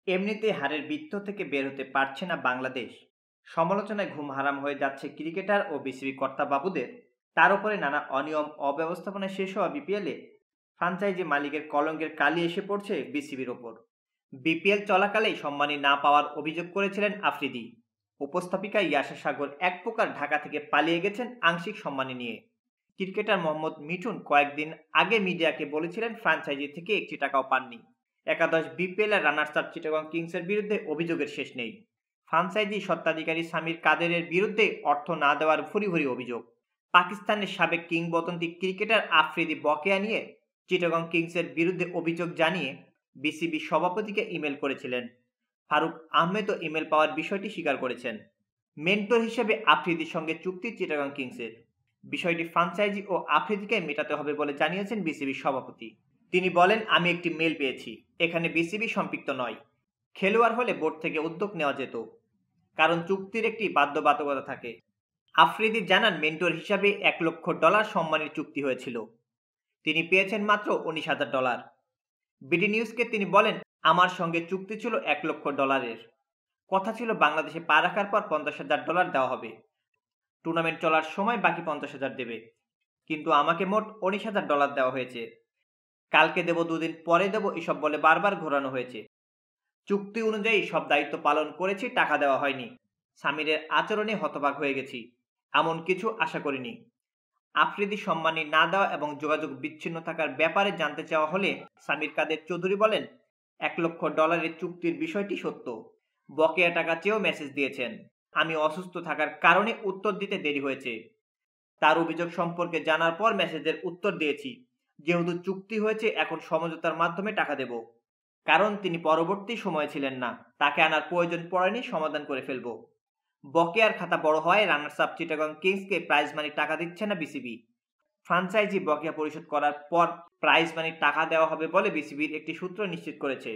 এমনিতেই হারের বৃত্ত থেকে বের হতে পারছে না বাংলাদেশ। সমালোচনায় ঘুম হারাম হয়ে যাচ্ছে ক্রিকেটার ও বিসিবি কর্তাবাবুদের। তার উপরে নানা অনিয়ম অব্যবস্থাপনায় শেষ হওয়া বিপিএলে ফ্রাঞ্চাইজি মালিকের কলঙ্কের কালি এসে পড়ছে বিসিবির ওপর। বিপিএল চলাকালেই সম্মানী না পাওয়ার অভিযোগ করেছিলেন আফ্রিদি। উপস্থাপিকা ইয়াশা সাগর এক প্রকার ঢাকা থেকে পালিয়ে গেছেন আংশিক সম্মানী নিয়ে। ক্রিকেটার মোহাম্মদ মিঠুন কয়েকদিন আগে মিডিয়াকে বলেছিলেন ফ্র্যাঞ্চাইজি থেকে একটি টাকাও পাননি। একাদশ বিপিএল এর রানার্স আপ চিটাগং কিংসের বিরুদ্ধে অভিযোগের শেষ নেই। ফ্র্যাঞ্চাইজি স্বত্বাধিকারী সামির কাদেরের বিরুদ্ধে অর্থ না দেওয়ার ভুরি ভুরি অভিযোগ। পাকিস্তানের সাবেক কিংবদন্তি ক্রিকেটার আফ্রিদি বকেয়া নিয়ে চিটাগং কিংসের বিরুদ্ধে অভিযোগ জানিয়ে বিসিবি সভাপতিকে ইমেল করেছিলেন। ফারুক আহমেদও ইমেল পাওয়ার বিষয়টি স্বীকার করেছেন। মেন্টর হিসেবে আফ্রিদির সঙ্গে চুক্তি চিটাগং কিংসের। বিষয়টি ফ্র্যাঞ্চাইজি ও আফ্রিদিকে মেটাতে হবে বলে জানিয়েছেন বিসিবির সভাপতি। তিনি বলেন, আমি একটি মেল পেয়েছি, এখানে বিসিবি সম্পৃক্ত নয়। খেলোয়াড় হলে বোর্ড থেকে উদ্যোগ নেওয়া যেত, কারণ চুক্তির একটি বাধ্যবাধকতা থাকে। আফ্রিদি জানান, মেন্টর হিসাবে $1,00,000 সম্মানের চুক্তি হয়েছিল, তিনি পেয়েছেন মাত্র $19,000। বিডি নিউজকে তিনি বলেন, আমার সঙ্গে চুক্তি ছিল $1,00,000। কথা ছিল বাংলাদেশে পা রাখার পর $50,000 দেওয়া হবে, টুর্নামেন্ট চলার সময় বাকি 50,000 দেবে, কিন্তু আমাকে মোট $19,000 দেওয়া হয়েছে। কালকে দেব, দুদিন পরে দেব, এসব বলে বারবার ঘোরানো হয়েছে। চুক্তি অনুযায়ী সব দায়িত্ব পালন করেছি, টাকা দেওয়া হয়নি। সামিরের আচরণে হতবাক হয়ে গেছি, এমন কিছু আশা করিনি। আফ্রিদি সম্মানী না দেওয়া এবং যোগাযোগ বিচ্ছিন্ন থাকার ব্যাপারে জানতে চাওয়া হলে সামির কাদের চৌধুরী বলেন, $1,00,000 চুক্তির বিষয়টি সত্য। বকেয়া টাকা চেয়েও মেসেজ দিয়েছেন। আমি অসুস্থ থাকার কারণে উত্তর দিতে দেরি হয়েছে। তার অভিযোগ সম্পর্কে জানার পর মেসেজের উত্তর দিয়েছি। যেহেতু চুক্তি হয়েছে, এখন সমঝোতার মাধ্যমে টাকা দেব। কারণ তিনি পরবর্তী সময়ে ছিলেন না, তাকে আনার প্রয়োজন পড়েনি, সমাধান করে ফেলব। বকেয়ার খাতা বড় হয়, রানার্স আপ চিটাগং কিংসকে প্রাইজ মানি টাকা দিচ্ছে না বিসিবি। ফ্র্যাঞ্চাইজি বকেয়া পরিশোধ করার পর প্রাইজ মানির টাকা দেওয়া হবে বলে বিসিবির একটি সূত্র নিশ্চিত করেছে।